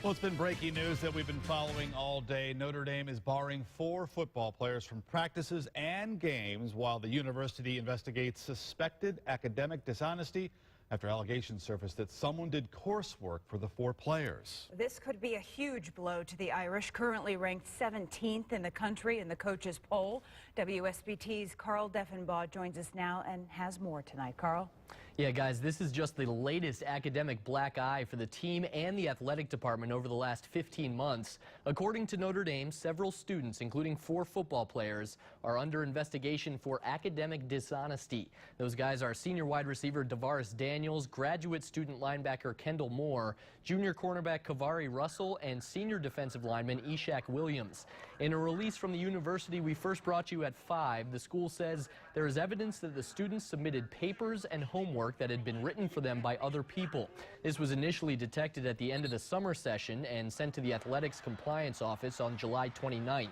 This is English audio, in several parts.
Well, it's been breaking news that we've been following all day. Notre Dame is barring 4 football players from practices and games while the university investigates suspected academic dishonesty after allegations surfaced that someone did coursework for the 4 players. This could be a huge blow to the Irish, currently ranked 17th in the country in the coaches poll. WSBT's Carl Deffenbaugh joins us now and has more tonight. Carl? Yeah, guys, this is just the latest academic black eye for the team and the athletic department over the last 15 months. According to Notre Dame, several students, including 4 football players, are under investigation for academic dishonesty. Those guys are senior wide receiver DeVaris Daniels, graduate student linebacker Kendall Moore, junior cornerback Kavari Russell, and senior defensive lineman Ishak Williams. In a release from the university we first brought you at 5, the school says there is evidence that the students submitted papers and homework that had been written for them by other people. This was initially detected at the end of the summer session and sent to the athletics compliance office on July 29th.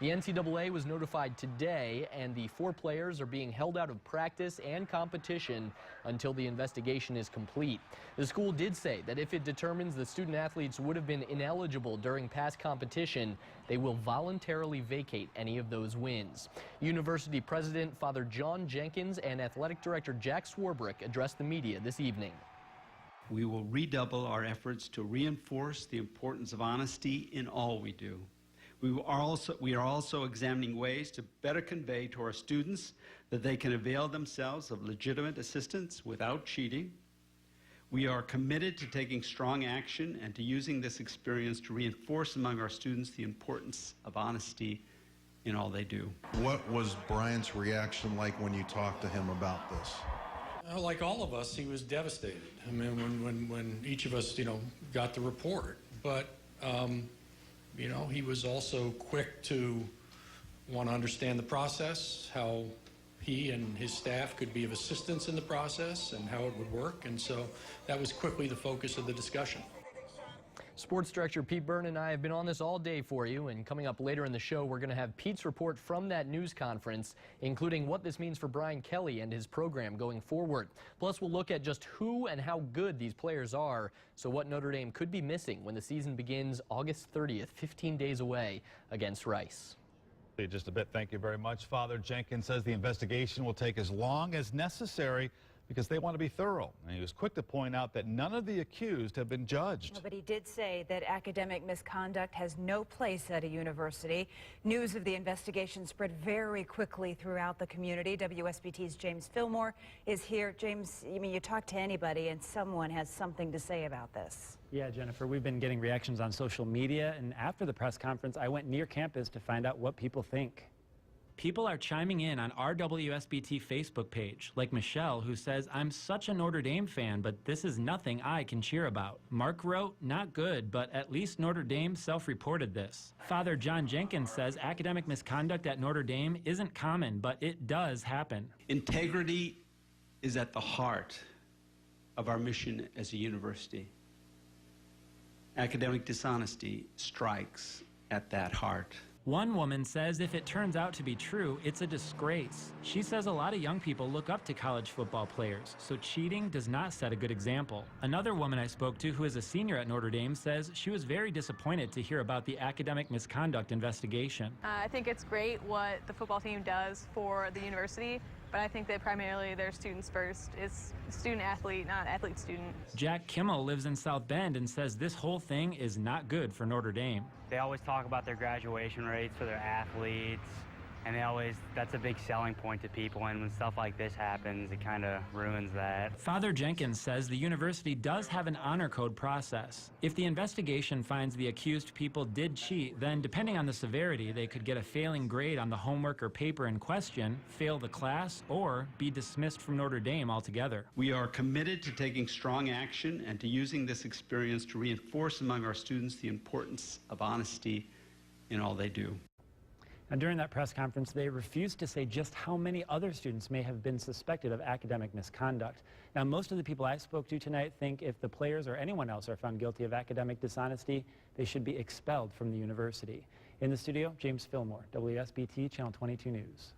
The NCAA was notified today, and the 4 players are being held out of practice and competition until the investigation is complete. The school did say that if it determines the student athletes would have been ineligible during past competition, they will voluntarily vacate any of those wins. University President Father John Jenkins and Athletic Director Jack Swarbrick addressed the media this evening. We will redouble our efforts to reinforce the importance of honesty in all we do. We are also examining ways to better convey to our students that they can avail themselves of legitimate assistance without cheating. We are committed to taking strong action and to using this experience to reinforce among our students the importance of honesty in all they do. What was Brian's reaction like when you talked to him about this? Like all of us, he was devastated. I mean, when each of us, got the report. But, he was also quick to want to understand the process, how he and his staff could be of assistance in the process and how it would work. And so that was quickly the focus of the discussion. Sports Director Pete Byrne and I have been on this all day for you, and coming up later in the show, we're going to have Pete's report from that news conference, including what this means for Brian Kelly and his program going forward. Plus, we'll look at just who and how good these players are, so what Notre Dame could be missing when the season begins August 30th, 15 days away against Rice. Just a bit. Thank you very much. Father Jenkins says the investigation will take as long as necessary because they want to be thorough. And he was quick to point out that none of the accused have been judged. But he did say that academic misconduct has no place at a university. News of the investigation spread very quickly throughout the community. WSBT's James Fillmore is here. James, you talk to anybody and someone has something to say about this. Yeah, Jennifer, we've been getting reactions on social media, and after the press conference, I went near campus to find out what people think. People are chiming in on our WSBT Facebook page, like Michelle, who says, "I'm such a Notre Dame fan, but this is nothing I can cheer about." Mark wrote, "Not good, but at least Notre Dame self-reported this." Father John Jenkins says academic misconduct at Notre Dame isn't common, but it does happen. Integrity is at the heart of our mission as a university. Academic dishonesty strikes at that heart. One woman says if it turns out to be true, it's a disgrace. She says a lot of young people look up to college football players, so cheating does not set a good example. Another woman I spoke to, who is a senior at Notre Dame, says she was very disappointed to hear about the academic misconduct investigation. I think it's great what the football team does for the university, but I think that primarily they're students first. It's student-athlete, not athlete-student. Jack Kimmel lives in South Bend and says this whole thing is not good for Notre Dame. They always talk about their graduation rates for their athletes, and that's a big selling point to people, and when stuff like this happens, it kind of ruins that. Father Jenkins says the university does have an honor code process. If the investigation finds the accused people did cheat, then depending on the severity, they could get a failing grade on the homework or paper in question, fail the class, or be dismissed from Notre Dame altogether. We are committed to taking strong action and to using this experience to reinforce among our students the importance of honesty in all they do. And during that press conference, they refused to say just how many other students may have been suspected of academic misconduct. Now, most of the people I spoke to tonight think if the players or anyone else are found guilty of academic dishonesty, they should be expelled from the university. In the studio, James Fillmore, WSBT Channel 22 News.